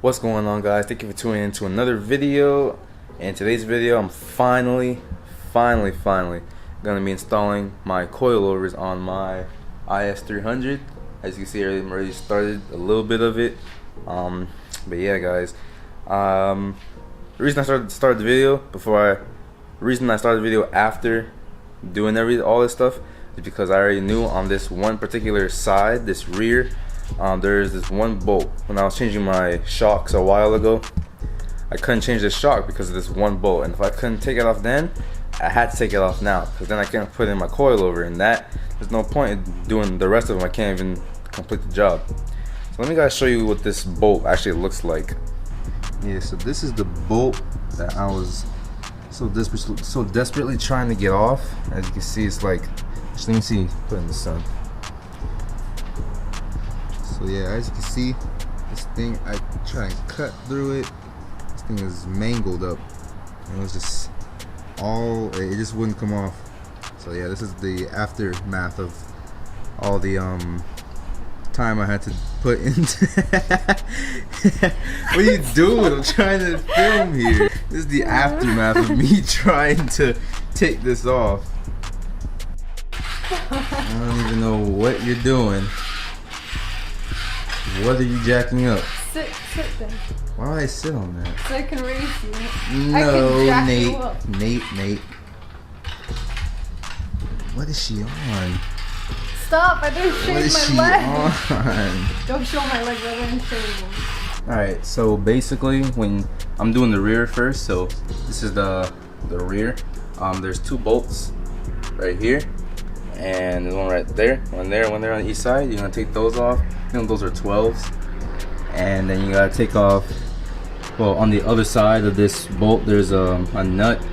What's going on, guys? Thank you for tuning in to another video. In today's video, I'm finally gonna be installing my coilovers on my IS300. As you can see, I already started a little bit of it. But yeah, guys, the reason I started the video after doing all this stuff is because I already knew on this one particular side, this rear, there's this one bolt. When I was changing my shocks a while ago, I couldn't change the shock because of this one bolt, and if I couldn't take it off then, I had to take it off now, because then I can't put in my coilover, and there's no point in doing the rest of them. I can't even complete the job. So let me guys show you what this bolt actually looks like. Yeah, so this is the bolt that I was so desperately trying to get off. As you can see, it's like, just let me see, put it in the sun. So yeah, as you can see, this thing, I try and cut through it. This thing is mangled up. It was just it just wouldn't come off. So yeah, this is the aftermath of all the time I had to put into What are you doing? I'm trying to film here. This is the aftermath of me trying to take this off. I don't even know what you're doing. What are you jacking up? Sit there. Why would I sit on that? So I can raise you. No, Nate. What is she on? Stop, I didn't shave my leg. On? Don't show my leg, I didn't shave them. Alright, so basically when I'm doing the rear first, so this is the rear. There's two bolts right here, and there's one right there, one there on each side. You're gonna take those off. Those are 12s, and then you gotta take off, well, on the other side of this bolt there's a nut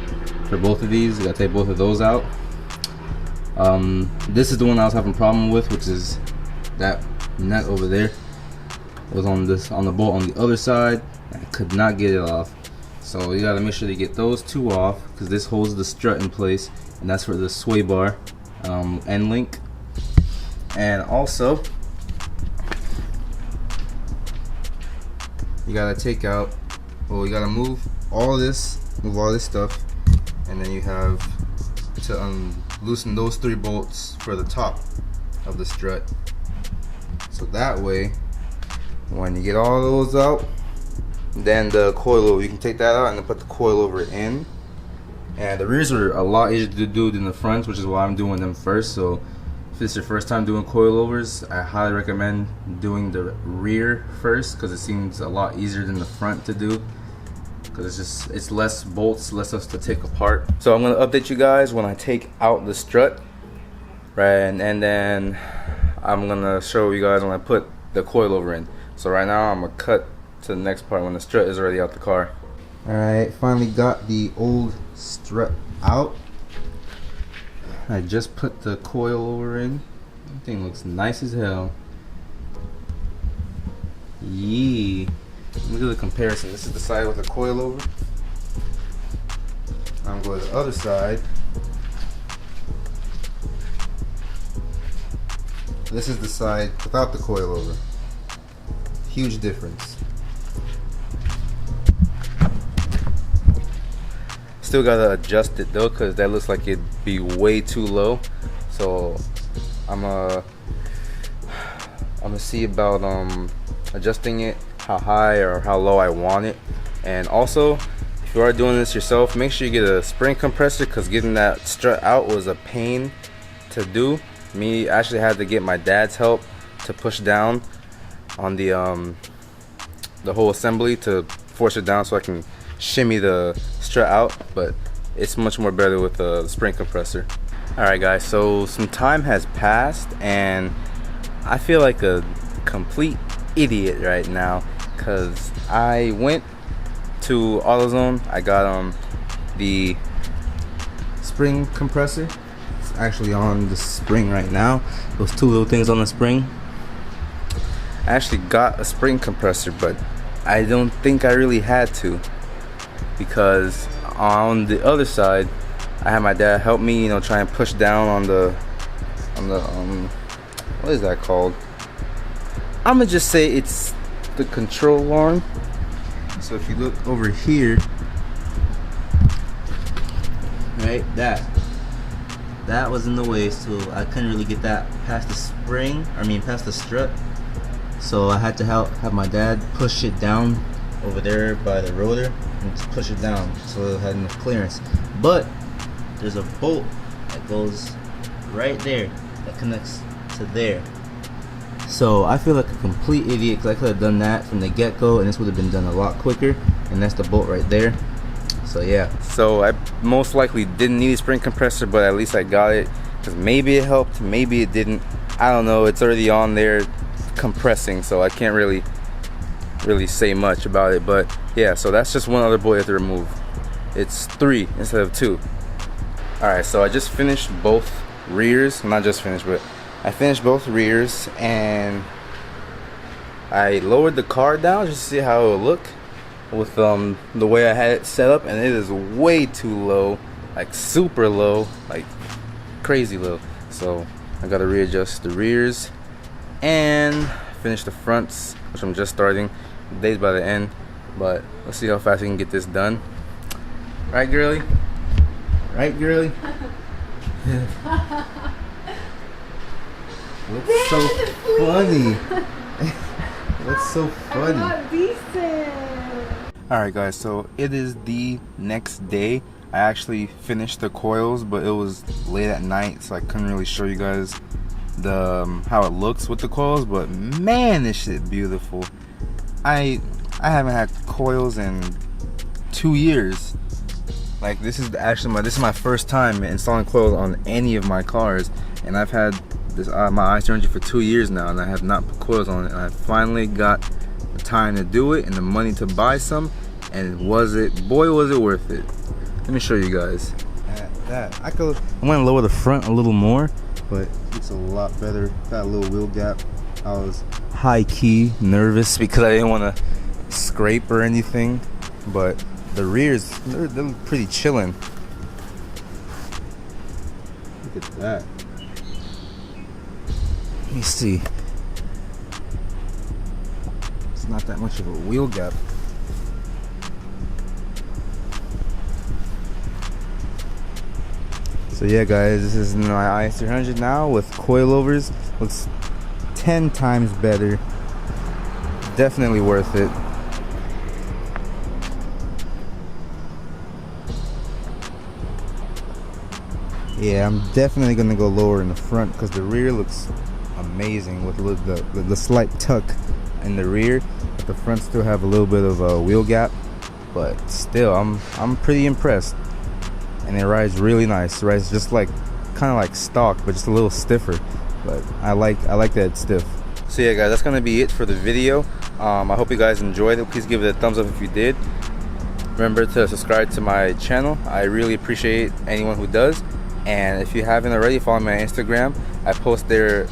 for both of these. You gotta take both of those out. This is the one I was having a problem with, which is that nut over there. It was on the bolt on the other side. I could not get it off, so you gotta make sure to get those two off, because this holds the strut in place, and that's for the sway bar end link. And also you gotta take out, well, you gotta move all this stuff, and then you have to loosen those 3 bolts for the top of the strut. So that way, when you get all those out, then the coilover, you can take that out and then put the coilover in. And the rears are a lot easier to do than the fronts, which is why I'm doing them first. So if this is your first time doing coilovers, I highly recommend doing the rear first, because it seems a lot easier than the front to do, because it's less bolts, less stuff to take apart. So I'm gonna update you guys when I take out the strut, right, and then I'm gonna show you guys when I put the coilover in. So right now I'm gonna cut to the next part when the strut is already out the car. Alright, finally got the old strut out. I just put the coilover in. That thing looks nice as hell. Yee. Look at the comparison. This is the side with the coilover. I'm going to the other side. This is the side without the coilover. Huge difference. Still gotta adjust it though, because that looks like it'd be way too low. So I'm gonna see about adjusting it, how high or how low I want it. And also, if you are doing this yourself, make sure you get a spring compressor, because getting that strut out was a pain to do. I actually had to get my dad's help to push down on the whole assembly to force it down so I can shimmy the strut out, but it's much more better with the spring compressor. Alright guys, so some time has passed and I feel like a complete idiot right now, because I went to AutoZone. I got the spring compressor. It's actually on the spring right now, those 2 little things on the spring. I actually got a spring compressor, but I don't think I really had to, because on the other side I had my dad help me, you know, try and push down on the what is that called? I'm gonna just say it's the control arm. So if you look over here, right, that was in the way, so I couldn't really get that past the spring, past the strut. So I had to have my dad push it down over there by the rotor and push it down so it had enough clearance. But there's a bolt that goes right there that connects to there. So I feel like a complete idiot because I could have done that from the get-go and this would have been done a lot quicker. And that's the bolt right there. So yeah. So I most likely didn't need a spring compressor, but at least I got it because maybe it helped, maybe it didn't. I don't know. It's already on there compressing, so I can't really say much about it. But yeah, so that's just one other bolt I have to remove. It's 3 instead of 2. Alright, so I just finished both rears. Not just finished, but I finished both rears, and I lowered the car down just to see how it would look with the way I had it set up, and it is way too low, like super low, like crazy low. So I gotta readjust the rears and finish the fronts, which I'm just starting. The day's by the end, but let's see how fast we can get this done. Right, girly? Right, girly? What's so funny? What's so funny? I'm not decent. Alright guys, so it is the next day. I actually finished the coils, but it was late at night, so I couldn't really show you guys the how it looks with the coils. But man, this shit beautiful. I haven't had coils in 2 years. Like this is my first time installing coils on any of my cars, and I've had this my IS300 for 2 years now, and I have not put coils on it. And I finally got the time to do it and the money to buy some, and boy was it worth it. Let me show you guys. I'm gonna lower the front a little more, but it's a lot better. Got a little wheel gap. I was high-key nervous because I didn't want to scrape or anything, but the rears, they're pretty chillin'. Look at that. Let me see. It's not that much of a wheel gap. So yeah guys, this is my IS300 now with coilovers. Looks 10 times better. Definitely worth it. Yeah, I'm definitely gonna go lower in the front because the rear looks amazing with the slight tuck in the rear. But the front still have a little bit of a wheel gap, but still I'm pretty impressed. And it rides really nice. It rides just like kind of like stock, but just a little stiffer. But I like that it's stiff. So yeah guys, that's gonna be it for the video. I hope you guys enjoyed it. Please give it a thumbs up if you did. Remember to subscribe to my channel. I really appreciate anyone who does. And if you haven't already, follow me on Instagram. I post there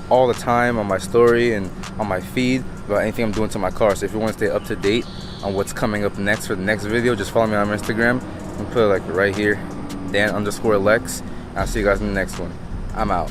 all the time on my story and on my feed about anything I'm doing to my car. So if you want to stay up to date on what's coming up next for the next video, just follow me on Instagram. I'm put it like right here, Dan_Lex. I'll see you guys in the next one. I'm out.